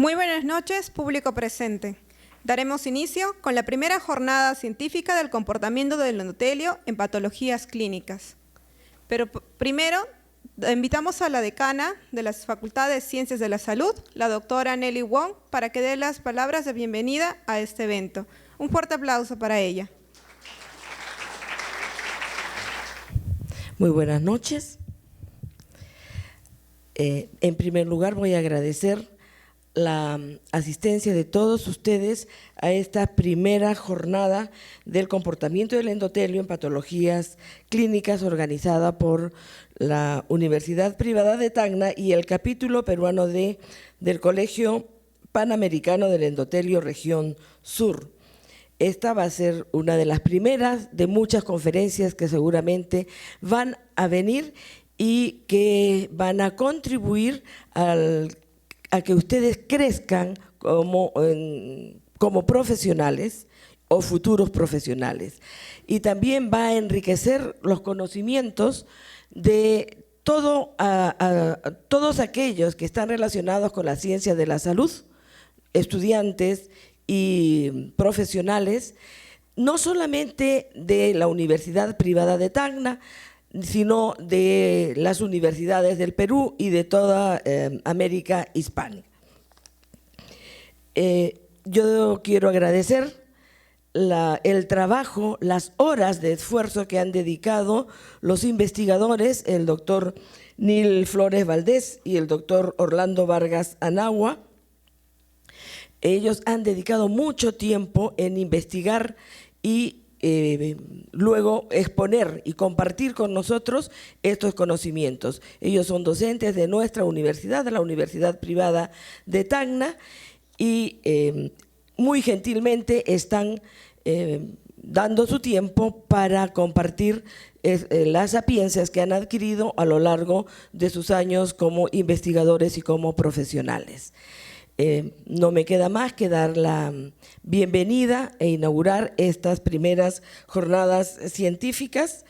Muy buenas noches, público presente. Daremos inicio con la primera jornada científica del comportamiento del endotelio en patologías clínicas. Pero primero, invitamos a la decana de la Facultad de Ciencias de la Salud, la doctora Nelly Wong, para que dé las palabras de bienvenida a este evento. Un fuerte aplauso para ella. Muy buenas noches. En primer lugar, voy a agradecer la asistencia de todos ustedes a esta primera jornada del comportamiento del endotelio en patologías clínicas organizada por la Universidad Privada de Tacna y el capítulo peruano del Colegio Panamericano del Endotelio Región Sur. Esta va a ser una de las primeras de muchas conferencias que seguramente van a venir y que van a contribuir a que ustedes crezcan como profesionales o futuros profesionales. Y también va a enriquecer los conocimientos de todos aquellos que están relacionados con la ciencia de la salud, estudiantes y profesionales, no solamente de la Universidad Privada de Tacna, sino de las universidades del Perú y de toda América hispánica. Yo quiero agradecer el trabajo, las horas de esfuerzo que han dedicado los investigadores, el doctor Nil Flores Valdés y el doctor Orlando Vargas Anagua. Ellos han dedicado mucho tiempo en investigar y luego exponer y compartir con nosotros estos conocimientos. Ellos son docentes de nuestra universidad, de la Universidad Privada de Tacna, y muy gentilmente están dando su tiempo para compartir las sapiencias que han adquirido a lo largo de sus años como investigadores y como profesionales. No me queda más que dar la bienvenida e inaugurar estas primeras jornadas científicas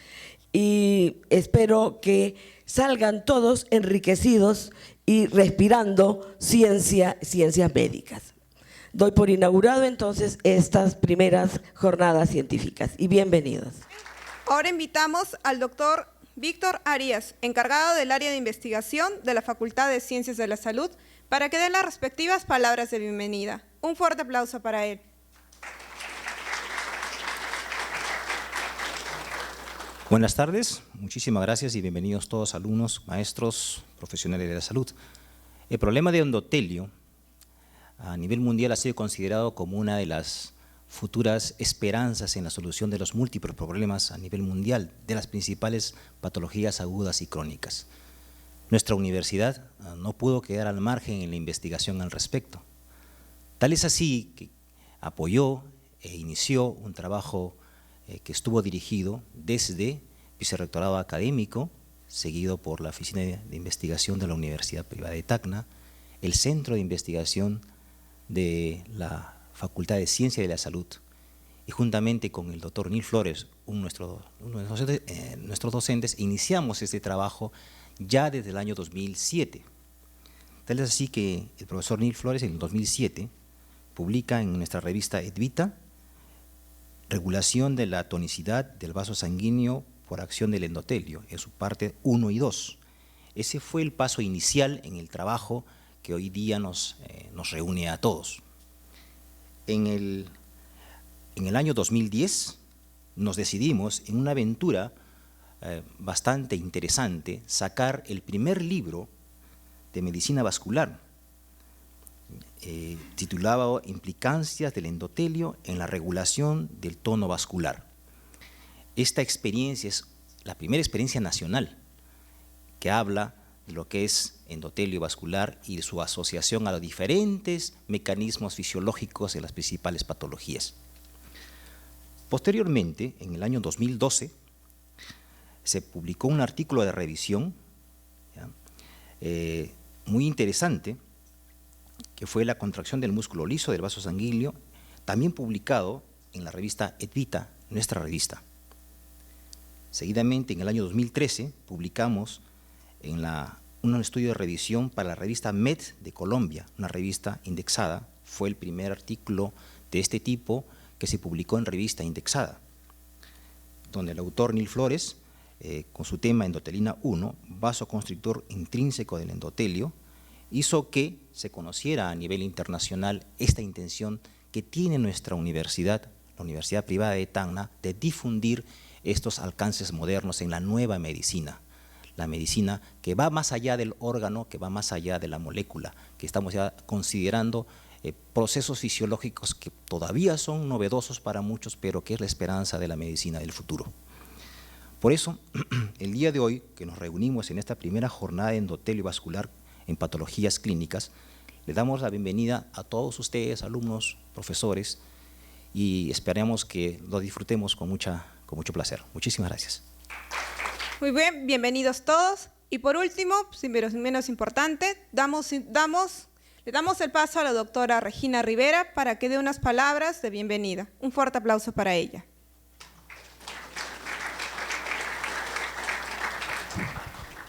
y espero que salgan todos enriquecidos y respirando ciencias médicas. Doy por inaugurado entonces estas primeras jornadas científicas y bienvenidos. Ahora invitamos al doctor Víctor Arias, encargado del área de investigación de la Facultad de Ciencias de la Salud, para que dé las respectivas palabras de bienvenida. Un fuerte aplauso para él. Buenas tardes, muchísimas gracias y bienvenidos todos alumnos, maestros, profesionales de la salud. El problema de endotelio a nivel mundial ha sido considerado como una de las futuras esperanzas en la solución de los múltiples problemas a nivel mundial de las principales patologías agudas y crónicas. Nuestra universidad no pudo quedar al margen en la investigación al respecto. Tal es así que apoyó e inició un trabajo que estuvo dirigido desde Vicerrectorado Académico, seguido por la Oficina de Investigación de la Universidad Privada de Tacna, el Centro de Investigación de la Facultad de Ciencia de la Salud, y juntamente con el doctor Nil Flores, uno de nuestros docentes, iniciamos este trabajo ya desde el año 2007. Tal es así que el profesor Nil Flores en el 2007 publica en nuestra revista Edvita Regulación de la tonicidad del vaso sanguíneo por acción del endotelio, en su parte 1 y 2. Ese fue el paso inicial en el trabajo que hoy día nos reúne a todos. En el año 2010 nos decidimos en una aventura bastante interesante, sacar el primer libro de medicina vascular, titulado Implicancias del endotelio en la regulación del tono vascular. Esta experiencia es la primera experiencia nacional que habla de lo que es endotelio vascular y de su asociación a los diferentes mecanismos fisiológicos de las principales patologías. Posteriormente, en el año 2012, se publicó un artículo de revisión muy interesante, que fue la contracción del músculo liso del vaso sanguíneo, también publicado en la revista Edvita, nuestra revista. Seguidamente, en el año 2013, publicamos en la un estudio de revisión para la revista Med de Colombia, una revista indexada. Fue el primer artículo de este tipo que se publicó en revista indexada, donde el autor Neil Flores, con su tema Endotelina 1, vasoconstrictor intrínseco del endotelio, hizo que se conociera a nivel internacional esta intención que tiene nuestra universidad, la Universidad Privada de Tacna, de difundir estos alcances modernos en la nueva medicina. La medicina que va más allá del órgano, que va más allá de la molécula, que estamos ya considerando procesos fisiológicos que todavía son novedosos para muchos, pero que es la esperanza de la medicina del futuro. Por eso, el día de hoy, que nos reunimos en esta primera jornada de endotelio vascular en patologías clínicas, le damos la bienvenida a todos ustedes, alumnos, profesores, y esperamos que lo disfrutemos con mucho placer. Muchísimas gracias. Muy bien, bienvenidos todos. Y por último, sin menos importante, le damos el paso a la doctora Regina Rivera para que dé unas palabras de bienvenida. Un fuerte aplauso para ella.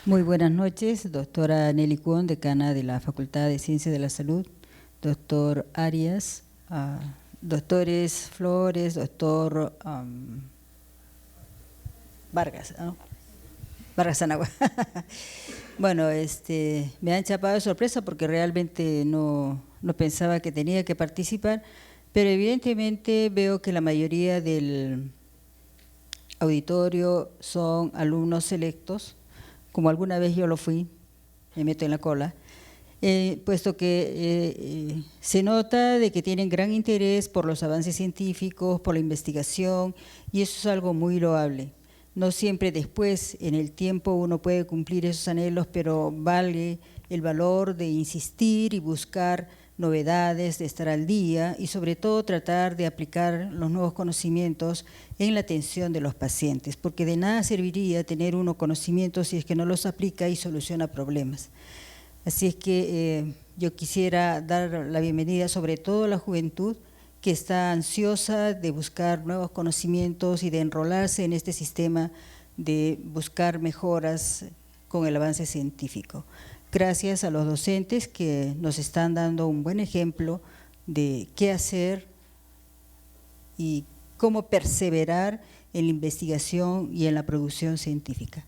Muy buenas noches, doctora Nelly Cuón, decana de la Facultad de Ciencias de la Salud, doctor Arias, doctores Flores, doctor Vargas, ¿no? Vargas Anagua. Bueno, me han chapado de sorpresa porque realmente no pensaba que tenía que participar, pero evidentemente veo que la mayoría del auditorio son alumnos selectos, como alguna vez yo lo fui, me meto en la cola, puesto que se nota de que tienen gran interés por los avances científicos, por la investigación, y eso es algo muy loable. No siempre después, en el tiempo, uno puede cumplir esos anhelos, pero vale el valor de insistir y buscar novedades, de estar al día y sobre todo tratar de aplicar los nuevos conocimientos en la atención de los pacientes, porque de nada serviría tener uno conocimientos si es que no los aplica y soluciona problemas. Así es que yo quisiera dar la bienvenida sobre todo a la juventud que está ansiosa de buscar nuevos conocimientos y de enrolarse en este sistema de buscar mejoras con el avance científico. Gracias a los docentes que nos están dando un buen ejemplo de qué hacer y cómo perseverar en la investigación y en la producción científica.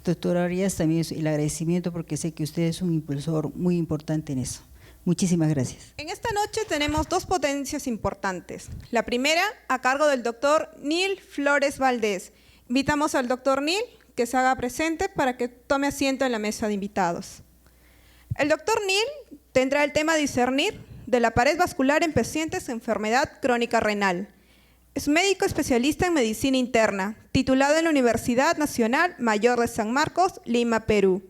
Doctor Arias, también el agradecimiento porque sé que usted es un impulsor muy importante en eso. Muchísimas gracias. En esta noche tenemos dos ponencias importantes. La primera a cargo del doctor Neil Flores Valdés. Invitamos al doctor Neil que se haga presente para que tome asiento en la mesa de invitados. El doctor Neil tendrá el tema discernir de la pared vascular en pacientes de enfermedad crónica renal. Es médico especialista en medicina interna, titulado en la Universidad Nacional Mayor de San Marcos, Lima, Perú.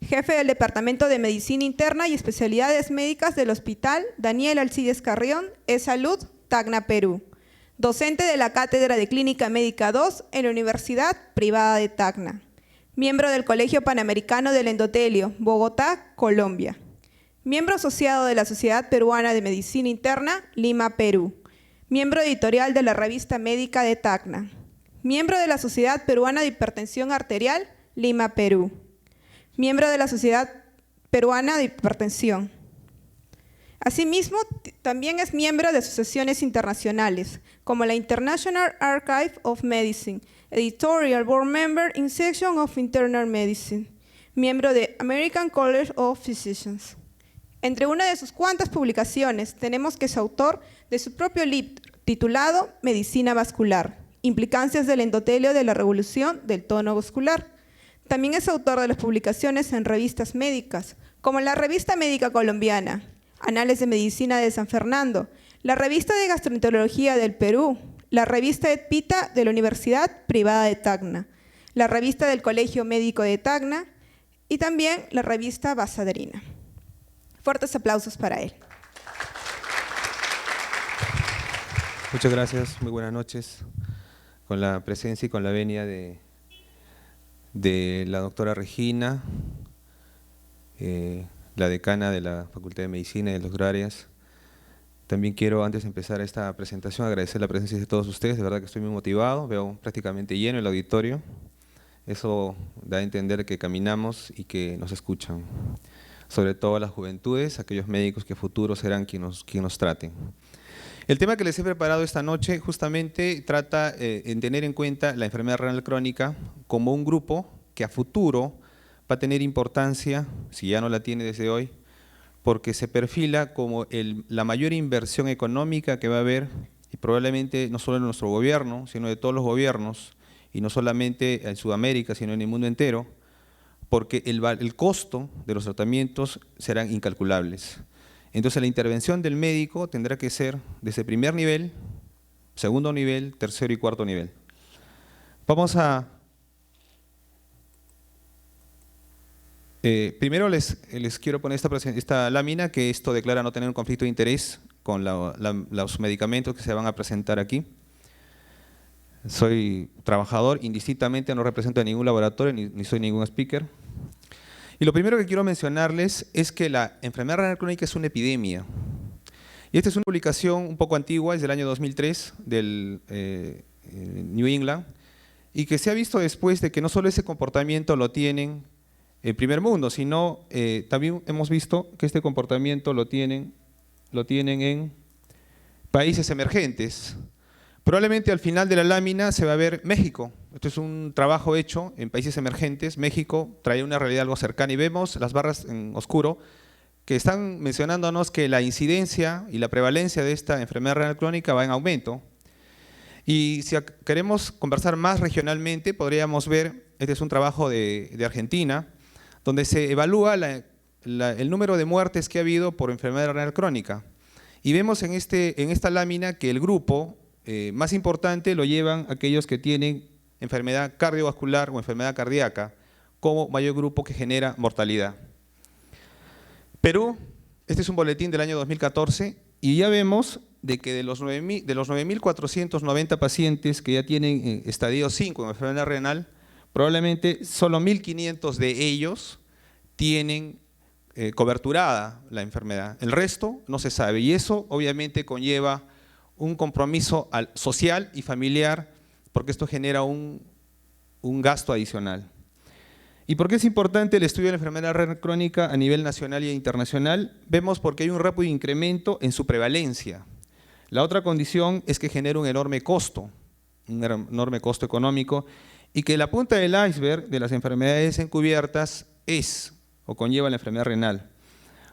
Jefe del Departamento de Medicina Interna y Especialidades Médicas del Hospital Daniel Alcides Carrión, E-Salud, Tacna, Perú. Docente de la Cátedra de Clínica Médica 2 en la Universidad Privada de Tacna. Miembro del Colegio Panamericano del Endotelio, Bogotá, Colombia. Miembro asociado de la Sociedad Peruana de Medicina Interna, Lima, Perú. Miembro editorial de la Revista Médica de Tacna. Miembro de la Sociedad Peruana de Hipertensión Arterial, Lima, Perú. Miembro de la Sociedad Peruana de Hipertensión. Asimismo, también es miembro de asociaciones internacionales, como la International Archive of Medicine, Editorial Board Member in Section of Internal Medicine, miembro de American College of Physicians. Entre una de sus cuantas publicaciones, tenemos que es autor de su propio libro, titulado Medicina Vascular, Implicancias del endotelio de la revolución del tono vascular. También es autor de las publicaciones en revistas médicas, como la Revista Médica Colombiana, Anales de Medicina de San Fernando, la Revista de Gastroenterología del Perú, la Revista EdPita de la Universidad Privada de Tacna, la Revista del Colegio Médico de Tacna y también la Revista Basadrina. Fuertes aplausos para él. Muchas gracias, muy buenas noches. Con la presencia y con la venia de la doctora Regina, la decana de la Facultad de Medicina y del doctor Arias. También quiero, antes de empezar esta presentación, agradecer la presencia de todos ustedes. De verdad que estoy muy motivado, veo prácticamente lleno el auditorio. Eso da a entender que caminamos y que nos escuchan, sobre todo las juventudes, aquellos médicos que futuros serán quienes nos traten. El tema que les he preparado esta noche justamente trata en tener en cuenta la enfermedad renal crónica como un grupo que a futuro va a tener importancia, si ya no la tiene desde hoy, porque se perfila como la mayor inversión económica que va a haber, y probablemente no solo en nuestro gobierno, sino de todos los gobiernos, y no solamente en Sudamérica, sino en el mundo entero, porque el costo de los tratamientos serán incalculables. Entonces la intervención del médico tendrá que ser desde primer nivel, segundo nivel, tercero y cuarto nivel. Vamos a… primero les quiero poner esta lámina, que esto declara no tener un conflicto de interés con los medicamentos que se van a presentar aquí. Soy trabajador, indistintamente no represento a ningún laboratorio ni soy ningún speaker. Y lo primero que quiero mencionarles es que la enfermedad renal crónica es una epidemia. Y esta es una publicación un poco antigua, es del año 2003, del New England, y que se ha visto después de que no solo ese comportamiento lo tienen en primer mundo, sino también hemos visto que este comportamiento lo tienen en países emergentes. Probablemente al final de la lámina se va a ver México. Esto es un trabajo hecho en países emergentes. México trae una realidad algo cercana y vemos las barras en oscuro que están mencionándonos que la incidencia y la prevalencia de esta enfermedad renal crónica va en aumento. Y si queremos conversar más regionalmente, podríamos ver, este es un trabajo de Argentina, donde se evalúa el número de muertes que ha habido por enfermedad renal crónica. Y vemos en esta lámina que el grupo más importante lo llevan aquellos que tienen enfermedad cardiovascular o enfermedad cardíaca como mayor grupo que genera mortalidad. Perú, este es un boletín del año 2014 y ya vemos de que de los 9.490 pacientes que ya tienen estadio 5 en enfermedad renal, probablemente solo 1.500 de ellos tienen coberturada la enfermedad. El resto no se sabe y eso obviamente conlleva un compromiso social y familiar porque esto genera un gasto adicional. ¿Y por qué es importante el estudio de la enfermedad renal crónica a nivel nacional e internacional? Vemos porque hay un rápido incremento en su prevalencia. La otra condición es que genera un enorme costo económico y que la punta del iceberg de las enfermedades encubiertas es o conlleva la enfermedad renal.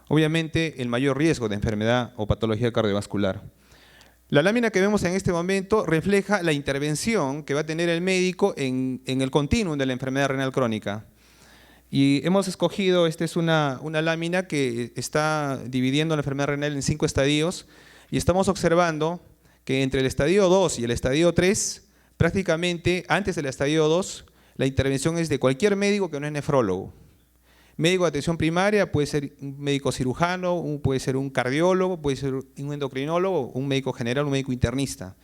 Obviamente el mayor riesgo de enfermedad o patología cardiovascular. La lámina que vemos en este momento refleja la intervención que va a tener el médico en el continuum de la enfermedad renal crónica. Y hemos escogido, esta es una lámina que está dividiendo la enfermedad renal en 5 estadios y estamos observando que entre el estadio 2 y el estadio 3, prácticamente antes del estadio 2, la intervención es de cualquier médico que no es nefrólogo. Médico de atención primaria puede ser un médico cirujano, puede ser un cardiólogo, puede ser un endocrinólogo, un médico general, un médico internista.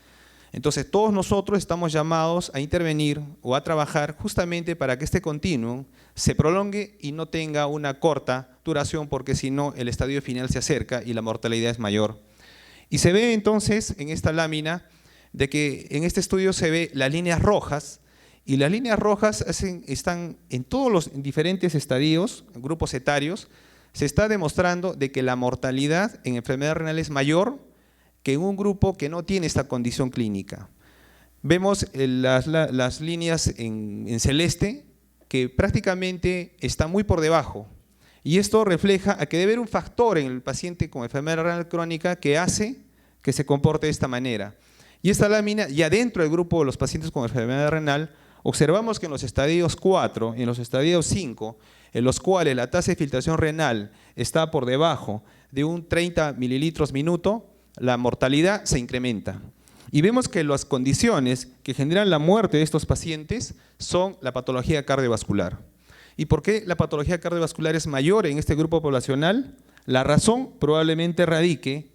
Entonces todos nosotros estamos llamados a intervenir o a trabajar justamente para que este continuum se prolongue y no tenga una corta duración porque si no el estadio final se acerca y la mortalidad es mayor. Y se ve entonces en esta lámina de que en este estudio se ve las líneas rojas y las líneas rojas están en todos los diferentes estadios, grupos etarios, se está demostrando de que la mortalidad en enfermedad renal es mayor que en un grupo que no tiene esta condición clínica. Vemos las líneas en celeste que prácticamente están muy por debajo y esto refleja a que debe haber un factor en el paciente con enfermedad renal crónica que hace que se comporte de esta manera. Y esta lámina, ya dentro del grupo de los pacientes con enfermedad renal, observamos que en los estadios 4 y en los estadios 5, en los cuales la tasa de filtración renal está por debajo de un 30 mililitros minuto, la mortalidad se incrementa. Y vemos que las condiciones que generan la muerte de estos pacientes son la patología cardiovascular. ¿Y por qué la patología cardiovascular es mayor en este grupo poblacional? La razón probablemente radique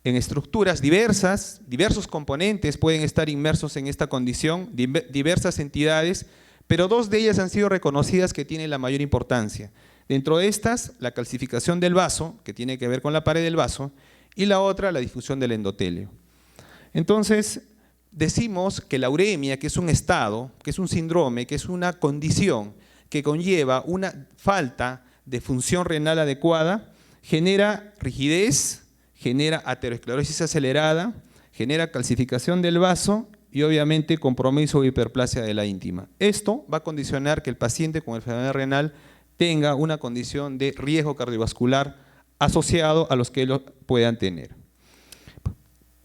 en estructuras diversas, diversos componentes pueden estar inmersos en esta condición, diversas entidades, pero 2 de ellas han sido reconocidas que tienen la mayor importancia. Dentro de estas, la calcificación del vaso, que tiene que ver con la pared del vaso, y la otra, la difusión del endotelio. Entonces, decimos que la uremia, que es un estado, que es un síndrome, que es una condición que conlleva una falta de función renal adecuada, genera rigidez, genera aterosclerosis acelerada, genera calcificación del vaso y obviamente compromiso o hiperplasia de la íntima. Esto va a condicionar que el paciente con enfermedad renal tenga una condición de riesgo cardiovascular asociado a los que lo puedan tener.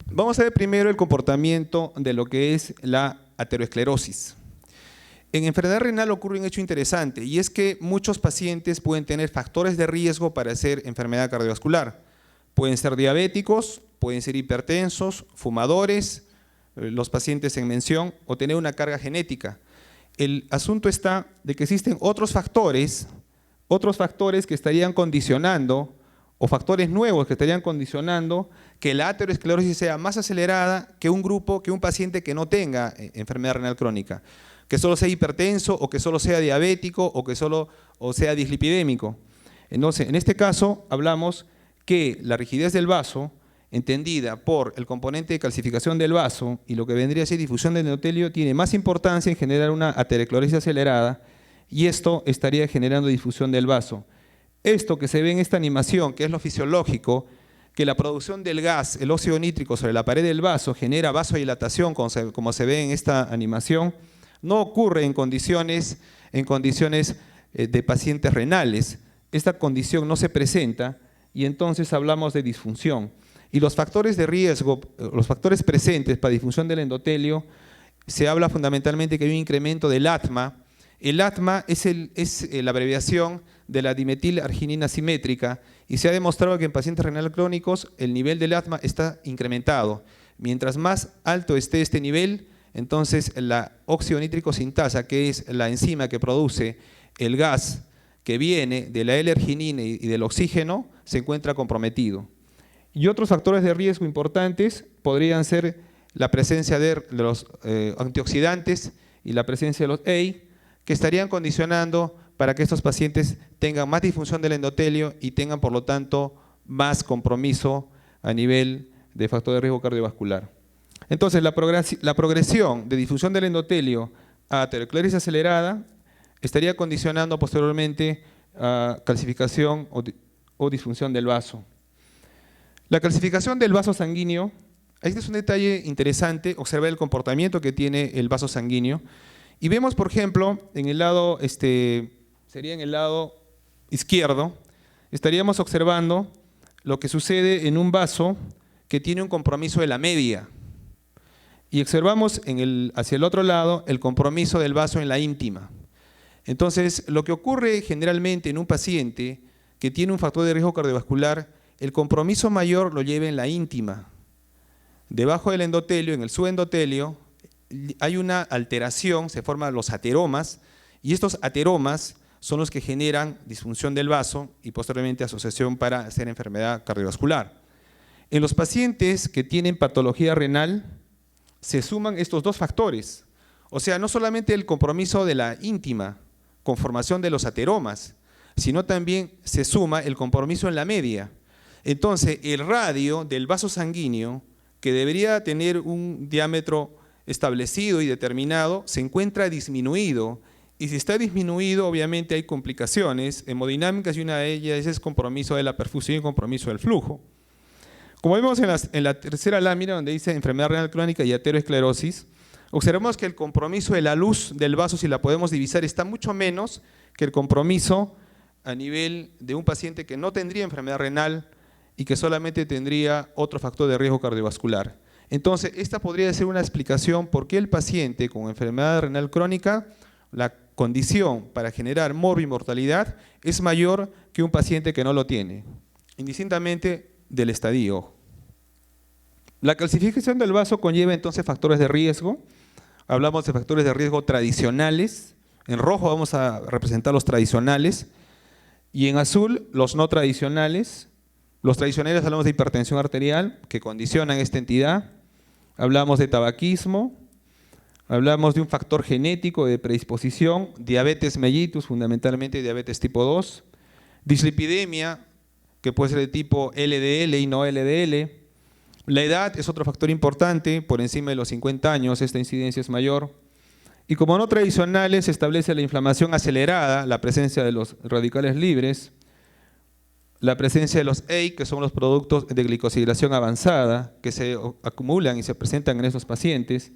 Vamos a ver primero el comportamiento de lo que es la aterosclerosis. En enfermedad renal ocurre un hecho interesante y es que muchos pacientes pueden tener factores de riesgo para hacer enfermedad cardiovascular. Pueden ser diabéticos, pueden ser hipertensos, fumadores, los pacientes en mención o tener una carga genética. El asunto está de que existen otros factores que estarían condicionando o factores nuevos que estarían condicionando que la aterosclerosis sea más acelerada que un paciente que no tenga enfermedad renal crónica, que solo sea hipertenso o que solo sea diabético o sea dislipidémico. Entonces, en este caso hablamos que la rigidez del vaso, entendida por el componente de calcificación del vaso y lo que vendría a ser difusión del endotelio, tiene más importancia en generar una aterosclerosis acelerada y esto estaría generando difusión del vaso. Esto que se ve en esta animación, que es lo fisiológico, que la producción del gas, el óxido nítrico sobre la pared del vaso genera vasodilatación, como se ve en esta animación, no ocurre en condiciones de pacientes renales. Esta condición no se presenta y entonces hablamos de disfunción. Y los factores de riesgo, los factores presentes para disfunción del endotelio, se habla fundamentalmente que hay un incremento del ATMA. El ATMA es la abreviación de la dimetilarginina simétrica y se ha demostrado que en pacientes renales crónicos el nivel del ATMA está incrementado. Mientras más alto esté este nivel, entonces la óxido nítrico sintasa, que es la enzima que produce el gas que viene de la L-arginina y del oxígeno, se encuentra comprometido. Y otros factores de riesgo importantes podrían ser la presencia de los antioxidantes y la presencia de los EI, que estarían condicionando para que estos pacientes tengan más disfunción del endotelio y tengan, por lo tanto, más compromiso a nivel de factor de riesgo cardiovascular. Entonces, la progresión de difusión del endotelio a aterosclerosis acelerada estaría condicionando posteriormente a calcificación o disfunción del vaso. La calcificación del vaso sanguíneo, este es un detalle interesante, observar el comportamiento que tiene el vaso sanguíneo. Y vemos, por ejemplo, en el lado, sería en el lado izquierdo, estaríamos observando lo que sucede en un vaso que tiene un compromiso de la media. Y observamos hacia el otro lado el compromiso del vaso en la íntima. Entonces, lo que ocurre generalmente en un paciente que tiene un factor de riesgo cardiovascular, el compromiso mayor lo lleva en la íntima. Debajo del endotelio, en el subendotelio, hay una alteración, se forman los ateromas, y estos ateromas son los que generan disfunción del vaso y posteriormente asociación para hacer enfermedad cardiovascular. En los pacientes que tienen patología renal, se suman estos dos factores. O sea, no solamente el compromiso de la íntima, con formación de los ateromas, sino también se suma el compromiso en la media. Entonces, el radio del vaso sanguíneo, que debería tener un diámetro establecido y determinado, se encuentra disminuido. Y si está disminuido, obviamente hay complicaciones hemodinámicas y una de ellas es compromiso de la perfusión y compromiso del flujo. Como vemos en la tercera lámina, donde dice enfermedad renal crónica y aterosclerosis, observamos que el compromiso de la luz del vaso, si la podemos divisar, está mucho menos que el compromiso a nivel de un paciente que no tendría enfermedad renal y que solamente tendría otro factor de riesgo cardiovascular. Entonces, esta podría ser una explicación por qué el paciente con enfermedad renal crónica, la condición para generar morbimortalidad es mayor que un paciente que no lo tiene, indistintamente del estadio. La calcificación del vaso conlleva entonces factores de riesgo. Hablamos de factores de riesgo tradicionales. En rojo vamos a representar los tradicionales y en azul los no tradicionales. Los tradicionales hablamos de hipertensión arterial que condicionan esta entidad. Hablamos de tabaquismo. Hablamos de un factor genético de predisposición, diabetes mellitus, fundamentalmente diabetes tipo 2, dislipidemia, que puede ser de tipo LDL y no LDL, La edad es otro factor importante, por encima de los 50 años esta incidencia es mayor. Y como no tradicionales, se establece la inflamación acelerada, la presencia de los radicales libres, la presencia de los EIC, que son los productos de glicosilación avanzada, que se acumulan y se presentan en estos pacientes.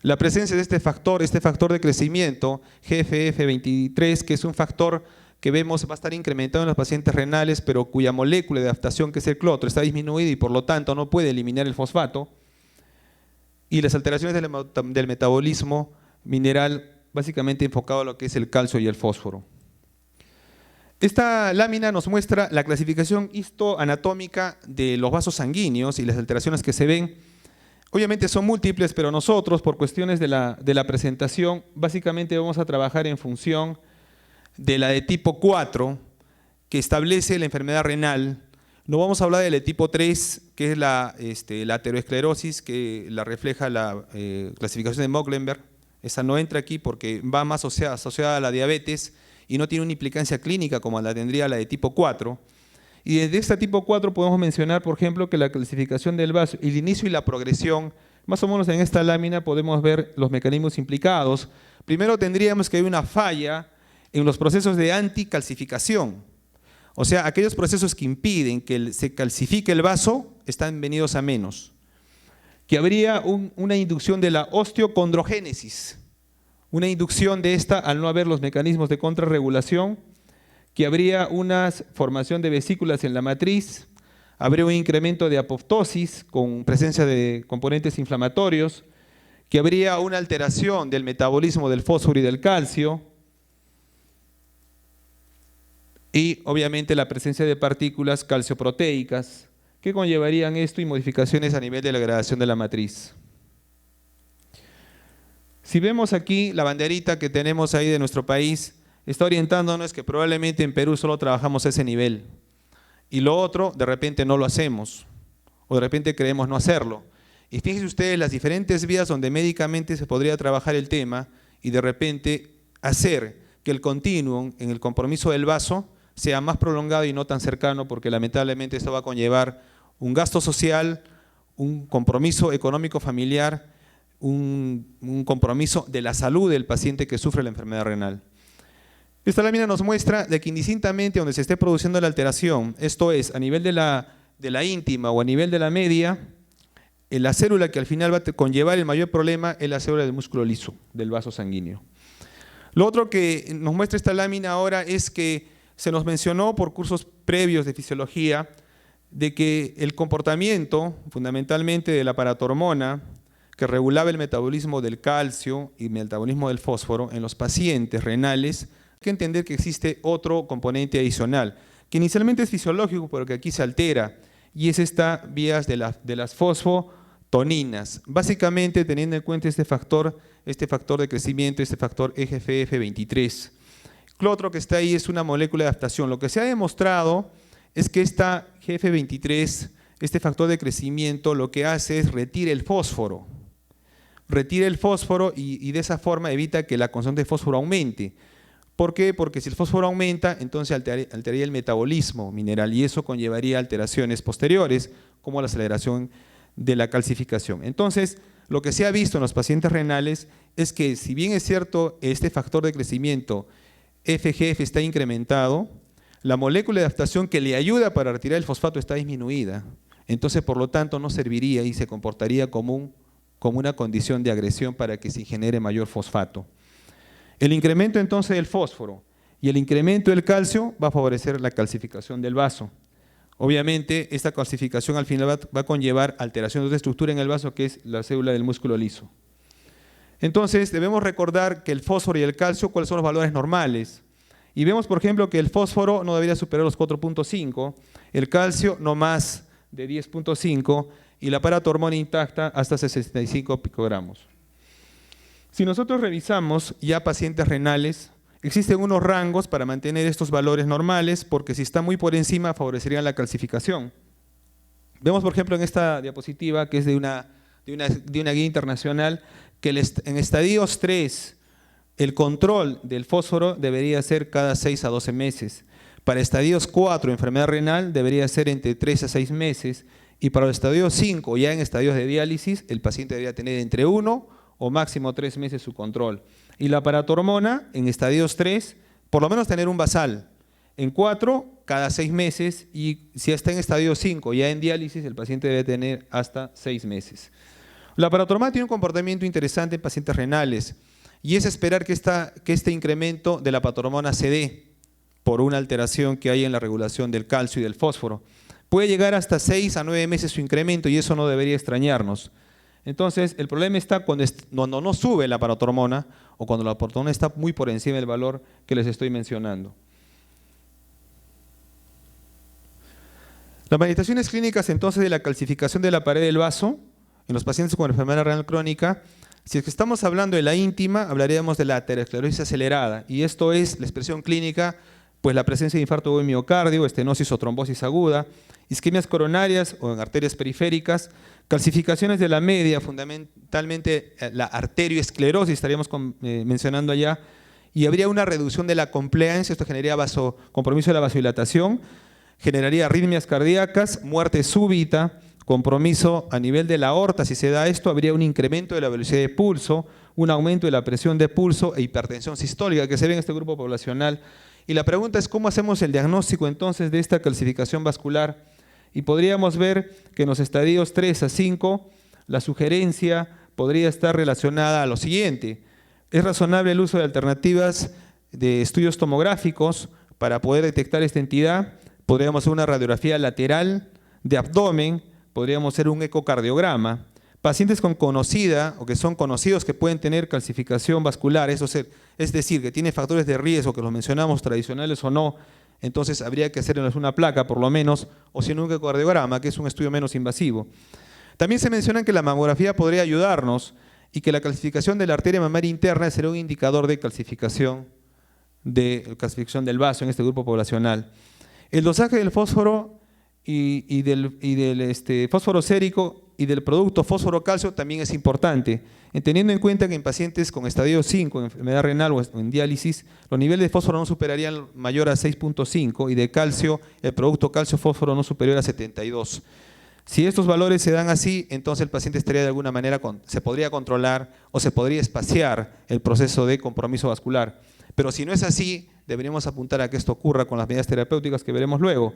La presencia de este factor de crecimiento, GFF23, que es un factor que vemos va a estar incrementado en los pacientes renales, pero cuya molécula de adaptación, que es el clotro, está disminuida y por lo tanto no puede eliminar el fosfato. Y las alteraciones del metabolismo mineral, básicamente enfocado a lo que es el calcio y el fósforo. Esta lámina nos muestra la clasificación histoanatómica de los vasos sanguíneos y las alteraciones que se ven. Obviamente son múltiples, pero nosotros, por cuestiones de la presentación, básicamente vamos a trabajar en función de la de tipo 4, que establece la enfermedad renal. No vamos a hablar de la de tipo 3, que es la aterosclerosis, que la refleja la clasificación de Moglenberg. Esa no entra aquí porque va más asociada a la diabetes y no tiene una implicancia clínica como la tendría la de tipo 4. Y desde esta tipo 4 podemos mencionar, por ejemplo, que la clasificación del vaso, el inicio y la progresión, más o menos en esta lámina podemos ver los mecanismos implicados. Primero tendríamos que hay una falla en los procesos de anticalcificación. O sea, aquellos procesos que impiden que se calcifique el vaso están venidos a menos. Que habría una inducción de la osteocondrogénesis, una inducción de esta al no haber los mecanismos de contrarregulación, que habría una formación de vesículas en la matriz, habría un incremento de apoptosis con presencia de componentes inflamatorios, que habría una alteración del metabolismo del fósforo y del calcio, y obviamente la presencia de partículas calcioproteicas, que conllevarían esto y modificaciones a nivel de la gradación de la matriz. Si vemos aquí la banderita que tenemos ahí de nuestro país, está orientándonos que probablemente en Perú solo trabajamos a ese nivel. Y lo otro, de repente no lo hacemos, o de repente creemos no hacerlo. Y fíjense ustedes las diferentes vías donde médicamente se podría trabajar el tema y de repente hacer que el continuum en el compromiso del vaso sea más prolongado y no tan cercano, porque lamentablemente esto va a conllevar un gasto social, un compromiso económico familiar, un compromiso de la salud del paciente que sufre la enfermedad renal. Esta lámina nos muestra de que indistintamente donde se esté produciendo la alteración, esto es, a nivel de la íntima o a nivel de la media, la célula que al final va a conllevar el mayor problema es la célula del músculo liso, del vaso sanguíneo. Lo otro que nos muestra esta lámina ahora es que se nos mencionó por cursos previos de fisiología de que el comportamiento, fundamentalmente de la paratormona, que regulaba el metabolismo del calcio y el metabolismo del fósforo en los pacientes renales, hay que entender que existe otro componente adicional, que inicialmente es fisiológico, pero que aquí se altera, y es esta vía de las fosfotoninas, básicamente teniendo en cuenta este factor de crecimiento, este factor GFF23. Lo otro que está ahí es una molécula de adaptación. Lo que se ha demostrado es que esta GF23, este factor de crecimiento, lo que hace es retira el fósforo. Retira el fósforo y de esa forma evita que la concentración de fósforo aumente. ¿Por qué? Porque si el fósforo aumenta, entonces alteraría el metabolismo mineral y eso conllevaría alteraciones posteriores, como la aceleración de la calcificación. Entonces, lo que se ha visto en los pacientes renales es que, si bien es cierto, este factor de crecimiento FGF está incrementado, la molécula de adaptación que le ayuda para retirar el fosfato está disminuida. Entonces, por lo tanto, no serviría y se comportaría como una condición de agresión para que se genere mayor fosfato. El incremento entonces del fósforo y el incremento del calcio va a favorecer la calcificación del vaso. Obviamente, esta calcificación al final va a conllevar alteración de estructura en el vaso, que es la célula del músculo liso. Entonces, debemos recordar que el fósforo y el calcio, ¿cuáles son los valores normales? Y vemos, por ejemplo, que el fósforo no debería superar los 4.5, el calcio no más de 10.5 y la paratormona intacta hasta 65 picogramos. Si nosotros revisamos ya pacientes renales, existen unos rangos para mantener estos valores normales, porque si está muy por encima favorecerían la calcificación. Vemos, por ejemplo, en esta diapositiva, que es de una guía internacional, que en estadios 3 el control del fósforo debería ser cada 6 a 12 meses. Para estadios 4, enfermedad renal, debería ser entre 3 a 6 meses. y para los estadios 5, ya en estadios de diálisis, el paciente debería tener entre 1 o máximo 3 meses su control. Y la paratormona, en estadios 3, por lo menos tener un basal. En 4, cada 6 meses, y si está en estadio 5, ya en diálisis, el paciente debe tener hasta 6 meses. La paratormona tiene un comportamiento interesante en pacientes renales, y es esperar que este incremento de la paratormona se dé por una alteración que hay en la regulación del calcio y del fósforo. Puede llegar hasta 6 a 9 meses su incremento, y eso no debería extrañarnos. Entonces, el problema está cuando no sube la paratormona, o cuando la paratormona está muy por encima del valor que les estoy mencionando. Las manifestaciones clínicas entonces de la calcificación de la pared del vaso en los pacientes con enfermedad renal crónica, si es que estamos hablando de la íntima, hablaríamos de la aterosclerosis acelerada, y esto es la expresión clínica, pues la presencia de infarto de miocardio, estenosis o trombosis aguda, isquemias coronarias o en arterias periféricas, calcificaciones de la media, fundamentalmente la arterioesclerosis, estaríamos mencionando allá, y habría una reducción de la compliance, esto generaría compromiso de la vasodilatación, generaría arritmias cardíacas, muerte súbita, compromiso a nivel de la aorta. Si se da esto, habría un incremento de la velocidad de pulso, un aumento de la presión de pulso e hipertensión sistólica que se ve en este grupo poblacional. Y la pregunta es, ¿cómo hacemos el diagnóstico entonces de esta calcificación vascular? Y podríamos ver que en los estadios 3 a 5, la sugerencia podría estar relacionada a lo siguiente. Es razonable el uso de alternativas de estudios tomográficos para poder detectar esta entidad. Podríamos hacer una radiografía lateral de abdomen, podríamos hacer un ecocardiograma. Pacientes con conocida o que son conocidos que pueden tener calcificación vascular, es decir, que tienen factores de riesgo, que los mencionamos tradicionales o no, entonces habría que hacerles una placa por lo menos, o si no un ecocardiograma, que es un estudio menos invasivo. También se menciona que la mamografía podría ayudarnos y que la calcificación de la arteria mamaria interna será un indicador de calcificación del vaso en este grupo poblacional. El dosaje del fósforo y del fósforo sérico y del producto fósforo-calcio también es importante, teniendo en cuenta que en pacientes con estadio 5, en enfermedad renal o en diálisis, los niveles de fósforo no superarían mayor a 6.5 y de calcio, el producto calcio-fósforo no superior a 72. Si estos valores se dan así, entonces el paciente estaría de alguna manera, se podría controlar o se podría espaciar el proceso de compromiso vascular. Pero si no es así, deberíamos apuntar a que esto ocurra con las medidas terapéuticas que veremos luego.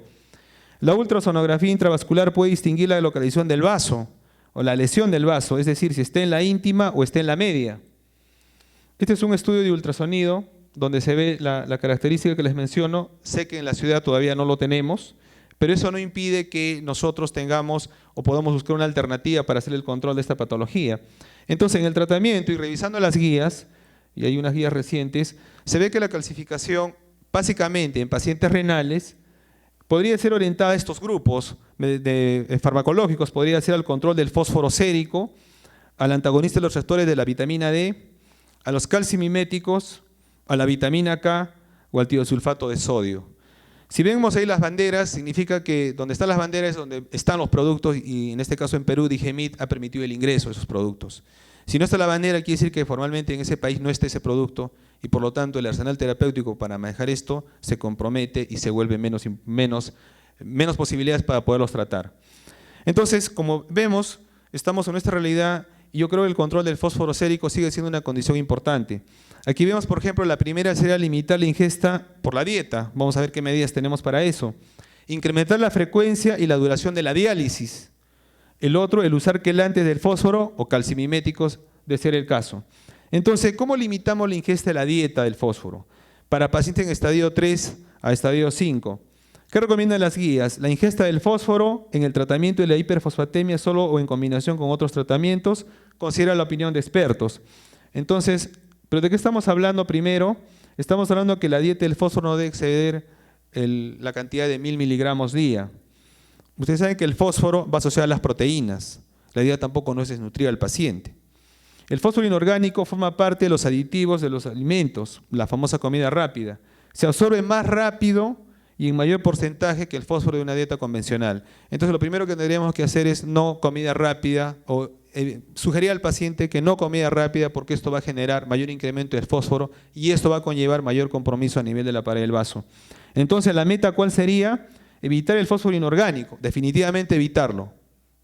La ultrasonografía intravascular puede distinguir la localización del vaso o la lesión del vaso, es decir, si está en la íntima o está en la media. Este es un estudio de ultrasonido donde se ve la característica que les menciono. Sé que en la ciudad todavía no lo tenemos, pero eso no impide que nosotros tengamos o podamos buscar una alternativa para hacer el control de esta patología. Entonces, en el tratamiento y revisando las guías, y hay unas guías recientes, se ve que la calcificación, básicamente en pacientes renales, podría ser orientada a estos grupos farmacológicos, podría ser al control del fósforo sérico, al antagonista de los receptores de la vitamina D, a los calcimiméticos, a la vitamina K o al tiosulfato de sodio. Si vemos ahí las banderas, significa que donde están las banderas es donde están los productos, y en este caso en Perú, DIGEMIT ha permitido el ingreso de esos productos. Si no está la bandera, quiere decir que formalmente en ese país no está ese producto, y por lo tanto el arsenal terapéutico para manejar esto se compromete y se vuelve menos posibilidades para poderlos tratar. Entonces, como vemos, estamos en nuestra realidad, y yo creo que el control del fósforo sérico sigue siendo una condición importante. Aquí vemos, por ejemplo, la primera sería limitar la ingesta por la dieta. Vamos a ver qué medidas tenemos para eso. Incrementar la frecuencia y la duración de la diálisis. El otro, el usar quelantes del fósforo o calcimiméticos, de ser el caso. Entonces, ¿cómo limitamos la ingesta de la dieta del fósforo? Para pacientes en estadio 3 a estadio 5. ¿Qué recomiendan las guías? La ingesta del fósforo en el tratamiento de la hiperfosfatemia solo o en combinación con otros tratamientos, considera la opinión de expertos. Entonces, ¿pero de qué estamos hablando primero? Estamos hablando que la dieta del fósforo no debe exceder la cantidad de 1000 miligramos día. Ustedes saben que el fósforo va asociado a las proteínas. La idea tampoco no es desnutrir al paciente. El fósforo inorgánico forma parte de los aditivos de los alimentos, la famosa comida rápida. Se absorbe más rápido y en mayor porcentaje que el fósforo de una dieta convencional. Entonces lo primero que tendríamos que hacer es no comida rápida, o sugerir al paciente que no comida rápida, porque esto va a generar mayor incremento del fósforo y esto va a conllevar mayor compromiso a nivel de la pared del vaso. Entonces la meta, ¿cuál sería? Evitar el fósforo inorgánico, definitivamente evitarlo.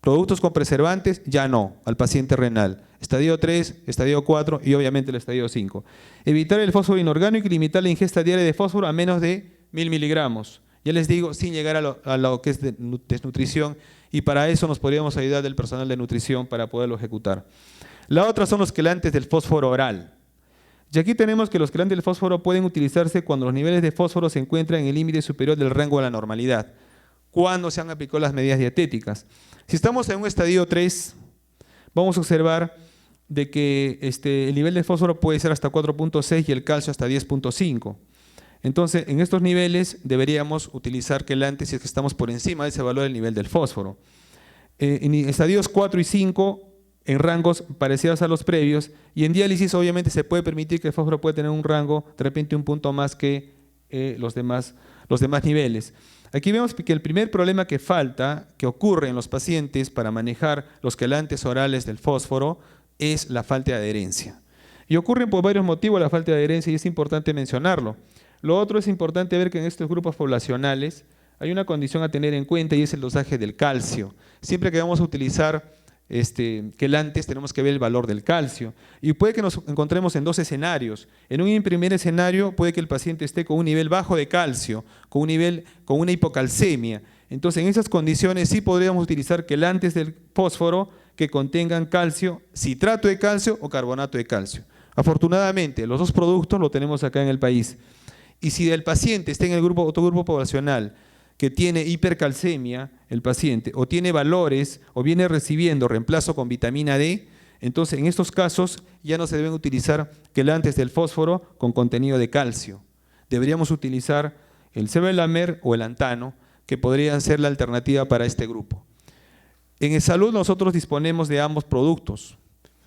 Productos con preservantes, ya no, al paciente renal. Estadio 3, estadio 4 y obviamente el estadio 5. Evitar el fósforo inorgánico y limitar la ingesta diaria de fósforo a menos de 1000 miligramos. Ya les digo, sin llegar a lo que es desnutrición, y para eso nos podríamos ayudar del personal de nutrición para poderlo ejecutar. La otra son los quelantes del fósforo oral. Y aquí tenemos que los quelantes del fósforo pueden utilizarse cuando los niveles de fósforo se encuentran en el límite superior del rango de la normalidad, cuando se han aplicado las medidas dietéticas. Si estamos en un estadio 3, vamos a observar de que el nivel de fósforo puede ser hasta 4.6 y el calcio hasta 10.5. Entonces, en estos niveles deberíamos utilizar quelantes si es que estamos por encima de ese valor del nivel del fósforo. En estadios 4 y 5, en rangos parecidos a los previos, y en diálisis obviamente se puede permitir que el fósforo puede tener un rango, de repente un punto más que los demás niveles. Aquí vemos que el primer problema que ocurre en los pacientes para manejar los quelantes orales del fósforo es la falta de adherencia. Y ocurre por varios motivos la falta de adherencia y es importante mencionarlo. Lo otro es importante ver que en estos grupos poblacionales hay una condición a tener en cuenta y es el dosaje del calcio. Siempre que vamos a utilizar quelantes tenemos que ver el valor del calcio. Y puede que nos encontremos en dos escenarios. En un primer escenario puede que el paciente esté con un nivel bajo de calcio, con una hipocalcemia. Entonces en esas condiciones sí podríamos utilizar quelantes del fósforo que contengan calcio, citrato de calcio o carbonato de calcio. Afortunadamente los dos productos lo tenemos acá en el país. Y si el paciente está en otro grupo poblacional que tiene hipercalcemia, el paciente, o tiene valores, o viene recibiendo reemplazo con vitamina D, entonces en estos casos ya no se deben utilizar quelantes del fósforo con contenido de calcio. Deberíamos utilizar el sevelamer o el antano, que podrían ser la alternativa para este grupo. En salud nosotros disponemos de ambos productos,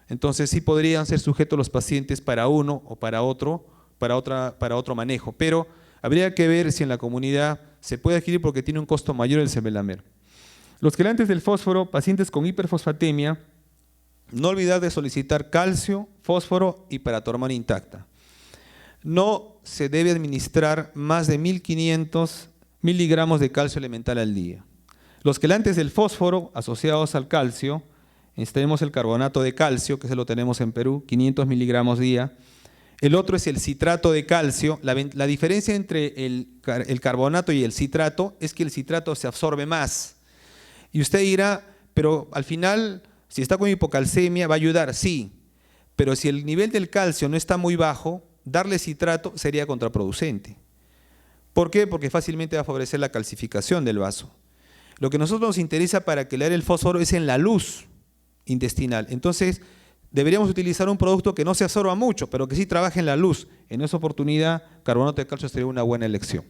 entonces sí podrían ser sujetos los pacientes para uno o para otro manejo, pero habría que ver si en la comunidad se puede adquirir porque tiene un costo mayor el sevelamer. Los quelantes del fósforo, pacientes con hiperfosfatemia, no olvidar de solicitar calcio, fósforo y paratormona intacta. No se debe administrar más de 1500 miligramos de calcio elemental al día. Los quelantes del fósforo asociados al calcio, tenemos el carbonato de calcio, que se lo tenemos en Perú, 500 miligramos día. El otro es el citrato de calcio. La diferencia entre el carbonato y el citrato es que el citrato se absorbe más. Y usted dirá, pero al final, si está con hipocalcemia, va a ayudar, sí. Pero si el nivel del calcio no está muy bajo, darle citrato sería contraproducente. ¿Por qué? Porque fácilmente va a favorecer la calcificación del vaso. Lo que a nosotros nos interesa para quelar el fósforo es en la luz intestinal. Entonces, deberíamos utilizar un producto que no se absorba mucho, pero que sí trabaje en la luz. En esa oportunidad, carbonato de calcio sería una buena elección.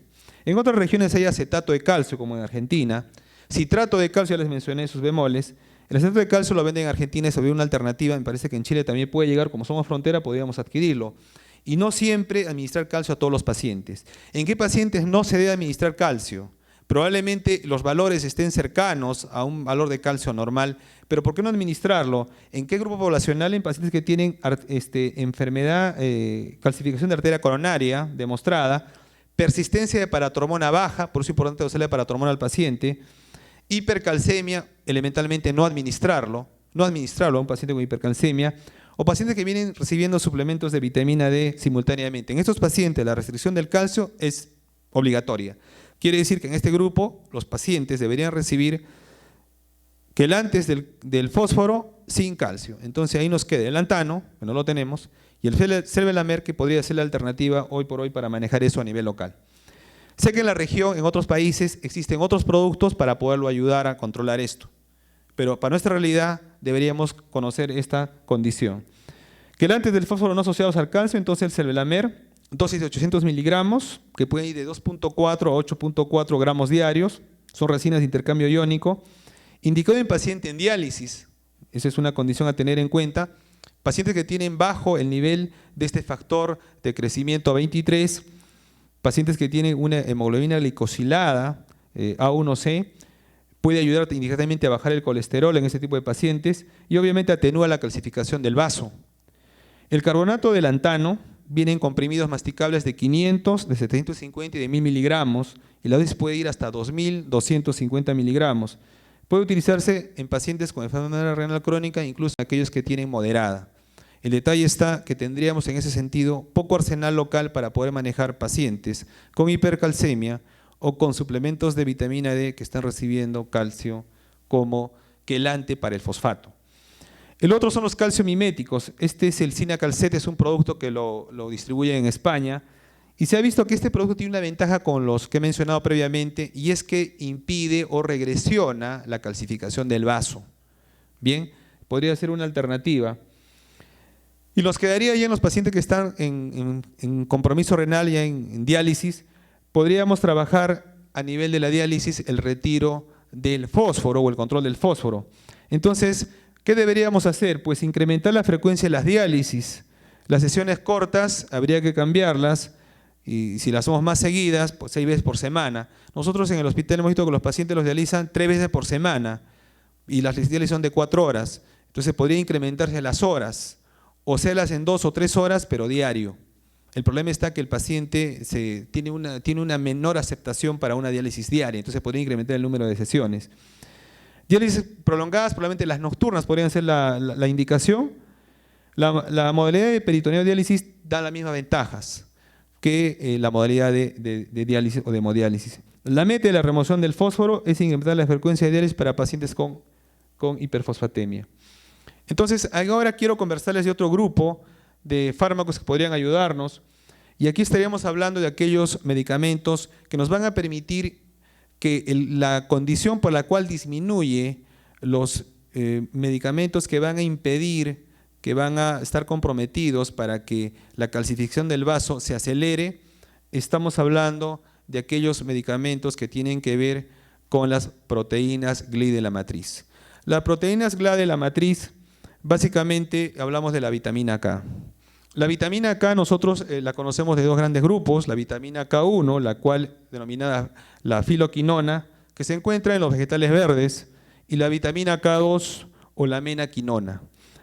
En otras regiones hay acetato de calcio, como en Argentina. Citrato de calcio, ya les mencioné sus bemoles. El acetato de calcio lo venden en Argentina y se ve una alternativa. Me parece que en Chile también puede llegar, como somos frontera, podríamos adquirirlo. Y no siempre administrar calcio a todos los pacientes. ¿En qué pacientes no se debe administrar calcio? Probablemente los valores estén cercanos a un valor de calcio normal, pero ¿por qué no administrarlo? ¿En qué grupo poblacional? En pacientes que tienen enfermedad, calcificación de arteria coronaria demostrada, persistencia de paratormona baja, por eso es importante usar la paratormona al paciente, hipercalcemia, elementalmente no administrarlo a un paciente con hipercalcemia, o pacientes que vienen recibiendo suplementos de vitamina D simultáneamente. En estos pacientes la restricción del calcio es obligatoria. Quiere decir que en este grupo los pacientes deberían recibir quelantes del fósforo sin calcio. Entonces ahí nos queda el antano, que no lo tenemos, y el sevelamer, que podría ser la alternativa hoy por hoy para manejar eso a nivel local. Sé que en la región, en otros países, existen otros productos para poderlo ayudar a controlar esto, pero para nuestra realidad deberíamos conocer esta condición. Quelantes del fósforo no asociados al calcio, entonces el sevelamer, dosis de 800 miligramos, que puede ir de 2.4 a 8.4 gramos diarios, son resinas de intercambio iónico, indicado en paciente en diálisis, esa es una condición a tener en cuenta, pacientes que tienen bajo el nivel de este factor de crecimiento 23, pacientes que tienen una hemoglobina glicosilada, A1C, puede ayudar indirectamente a bajar el colesterol en este tipo de pacientes y obviamente atenúa la calcificación del vaso. El carbonato de lantano vienen comprimidos masticables de 500, de 750 y de 1000 miligramos, y la dosis puede ir hasta 2250 miligramos. Puede utilizarse en pacientes con enfermedad renal crónica, incluso en aquellos que tienen moderada. El detalle está que tendríamos en ese sentido poco arsenal local para poder manejar pacientes con hipercalcemia o con suplementos de vitamina D que están recibiendo calcio como quelante para el fosfato. El otro son los calciomiméticos. Este es el Cinacalcet, es un producto que lo distribuye en España. Y se ha visto que este producto tiene una ventaja con los que he mencionado previamente, y es que impide o regresiona la calcificación del vaso. Bien, podría ser una alternativa. Y nos quedaría ya en los pacientes que están en compromiso renal, ya en diálisis, podríamos trabajar a nivel de la diálisis el retiro del fósforo o el control del fósforo. Entonces, ¿qué deberíamos hacer? Pues incrementar la frecuencia de las diálisis. Las sesiones cortas habría que cambiarlas, y si las hacemos más seguidas, pues 6 veces por semana. Nosotros en el hospital hemos visto que los pacientes los dializan 3 veces por semana y las diálisis son de 4 horas. Entonces podría incrementarse las horas, o hacerlas en 2 o 3 horas, pero diario. El problema está que el paciente tiene una menor aceptación para una diálisis diaria, entonces podría incrementar el número de sesiones. Diálisis prolongadas, probablemente las nocturnas podrían ser la indicación. La modalidad de peritoneal diálisis da las mismas ventajas que la modalidad de diálisis o de hemodiálisis. La meta de la remoción del fósforo es incrementar la frecuencia de diálisis para pacientes con hiperfosfatemia. Entonces, ahora quiero conversarles de otro grupo de fármacos que podrían ayudarnos, y aquí estaríamos hablando de aquellos medicamentos que nos van a permitir que la condición por la cual disminuye los medicamentos que van a impedir, que van a estar comprometidos para que la calcificación del vaso se acelere. Estamos hablando de aquellos medicamentos que tienen que ver con las proteínas GLI de la matriz. Las proteínas GLI de la matriz, básicamente hablamos de la vitamina K. La vitamina K nosotros la conocemos de 2 grandes grupos, la vitamina K1, la cual denominada la filoquinona, que se encuentra en los vegetales verdes, y la vitamina K2 o la menaquinona.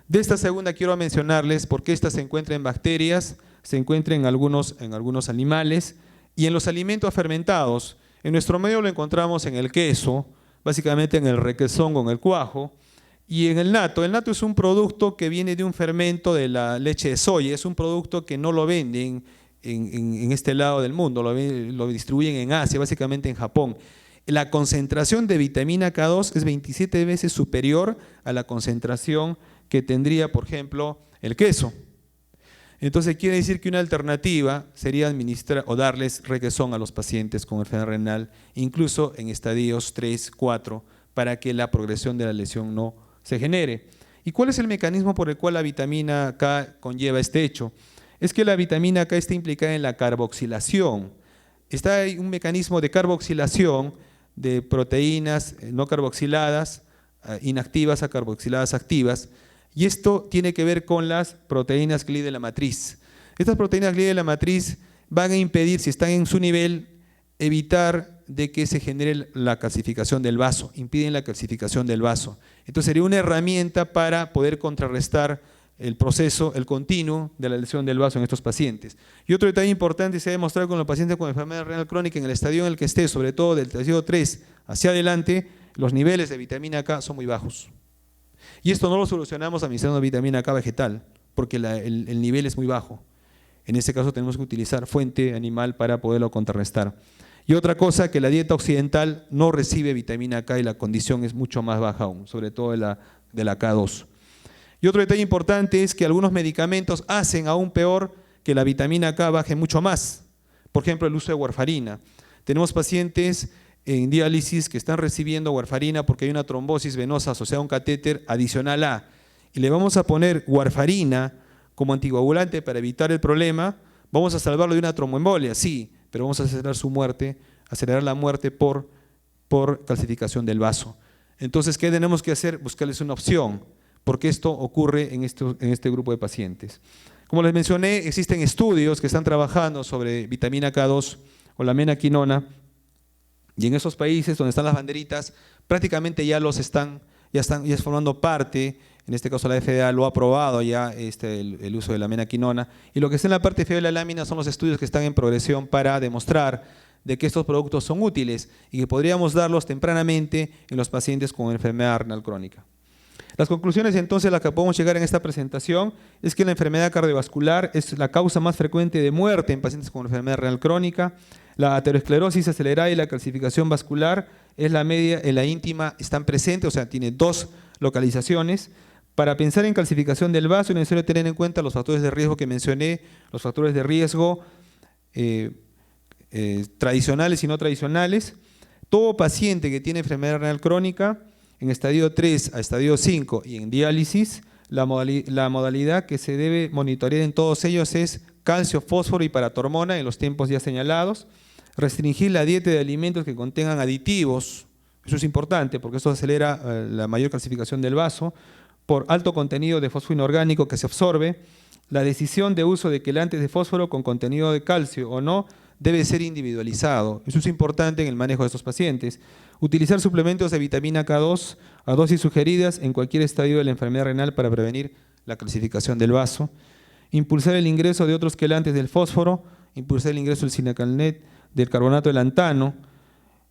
De esta segunda quiero mencionarles porque esta se encuentra en bacterias, se encuentra en algunos animales y en los alimentos fermentados. En nuestro medio lo encontramos en el queso, básicamente en el requesón con el cuajo, y en el nato. El nato es un producto que viene de un fermento de la leche de soya, es un producto que no lo venden en este lado del mundo, lo distribuyen en Asia, básicamente en Japón. La concentración de vitamina K2 es 27 veces superior a la concentración que tendría, por ejemplo, el queso. Entonces quiere decir que una alternativa sería administrar o darles requesón a los pacientes con enfermedad renal, incluso en estadios 3, 4, para que la progresión de la lesión no se genere. ¿Y cuál es el mecanismo por el cual la vitamina K conlleva este hecho? Es que la vitamina K está implicada en la carboxilación. Está un mecanismo de carboxilación de proteínas no carboxiladas, inactivas a carboxiladas activas, y esto tiene que ver con las proteínas GLI de la matriz. Estas proteínas GLI de la matriz van a impedir, si están en su nivel, evitar de que se genere la calcificación del vaso, impiden la calcificación del vaso. Entonces sería una herramienta para poder contrarrestar el proceso, el continuo de la lesión del vaso en estos pacientes. Y otro detalle importante se ha demostrado con los pacientes con enfermedad renal crónica, en el estadio en el que esté, sobre todo del estadio 3 hacia adelante, los niveles de vitamina K son muy bajos. Y esto no lo solucionamos administrando vitamina K vegetal, porque el nivel es muy bajo. En este caso tenemos que utilizar fuente animal para poderlo contrarrestar. Y otra cosa, que la dieta occidental no recibe vitamina K y la condición es mucho más baja aún, sobre todo de la K2. Y otro detalle importante es que algunos medicamentos hacen aún peor que la vitamina K baje mucho más. Por ejemplo, el uso de warfarina. Tenemos pacientes en diálisis que están recibiendo warfarina porque hay una trombosis venosa asociada a un catéter adicional A. Y le vamos a poner warfarina como anticoagulante para evitar el problema. Vamos a salvarlo de una tromboembolia, sí, pero vamos a acelerar la muerte por calcificación del vaso. Entonces, ¿qué tenemos que hacer? Buscarles una opción, porque esto ocurre en este grupo de pacientes. Como les mencioné, existen estudios que están trabajando sobre vitamina K2 o la menaquinona, y en esos países donde están las banderitas, prácticamente ya están formando parte. En este caso la FDA lo ha aprobado ya el uso de la menaquinona, y lo que está en la parte inferior de la lámina son los estudios que están en progresión para demostrar de que estos productos son útiles y que podríamos darlos tempranamente en los pacientes con enfermedad renal crónica. Las conclusiones entonces a las que podemos llegar en esta presentación es que la enfermedad cardiovascular es la causa más frecuente de muerte en pacientes con enfermedad renal crónica. La aterosclerosis acelerada y la calcificación vascular es la media, en la íntima están presentes, o sea, tiene 2 localizaciones. Para pensar en calcificación del vaso es necesario tener en cuenta los factores de riesgo que mencioné, los factores de riesgo tradicionales y no tradicionales. Todo paciente que tiene enfermedad renal crónica en estadio 3 a estadio 5 y en diálisis, la modalidad que se debe monitorear en todos ellos es calcio, fósforo y paratormona en los tiempos ya señalados. Restringir la dieta de alimentos que contengan aditivos, eso es importante porque esto acelera la mayor calcificación del vaso, por alto contenido de fósforo inorgánico que se absorbe. La decisión de uso de quelantes de fósforo con contenido de calcio o no debe ser individualizado. Eso es importante en el manejo de estos pacientes. Utilizar suplementos de vitamina K2 a dosis sugeridas en cualquier estadio de la enfermedad renal para prevenir la calcificación del vaso. Impulsar el ingreso de otros quelantes del fósforo, impulsar el ingreso del cinacalnet, del carbonato de lantano,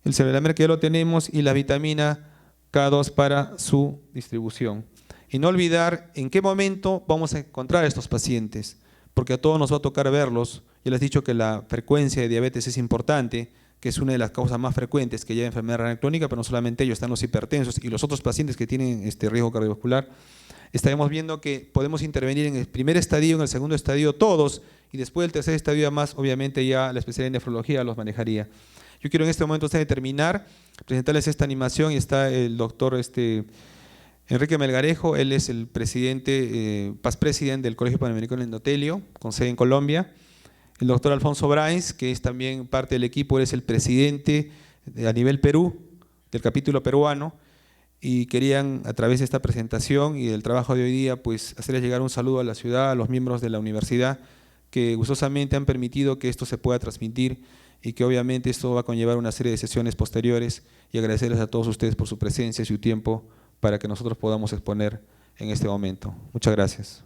el sevelamer que ya lo tenemos y la vitamina K2 para su distribución. Y no olvidar en qué momento vamos a encontrar a estos pacientes, porque a todos nos va a tocar verlos. Ya les he dicho que la frecuencia de diabetes es importante, que es una de las causas más frecuentes que lleva enfermedad renal crónica, pero no solamente ellos, están los hipertensos y los otros pacientes que tienen riesgo cardiovascular. Estaremos viendo que podemos intervenir en el primer estadio, en el segundo estadio, todos, y después del tercer estadio, además, obviamente ya la especialidad en nefrología los manejaría. Yo quiero en este momento, antes de terminar, presentarles esta animación y está el doctor Enrique Melgarejo, él es el presidente, past president del Colegio Panamericano de Endotelio, con sede en Colombia. El doctor Alfonso Brains, que es también parte del equipo, él es el presidente a nivel Perú, del capítulo peruano, y querían a través de esta presentación y del trabajo de hoy día, pues hacerles llegar un saludo a la ciudad, a los miembros de la universidad, que gustosamente han permitido que esto se pueda transmitir y que obviamente esto va a conllevar una serie de sesiones posteriores, y agradecerles a todos ustedes por su presencia y su tiempo para que nosotros podamos exponer en este momento. Muchas gracias.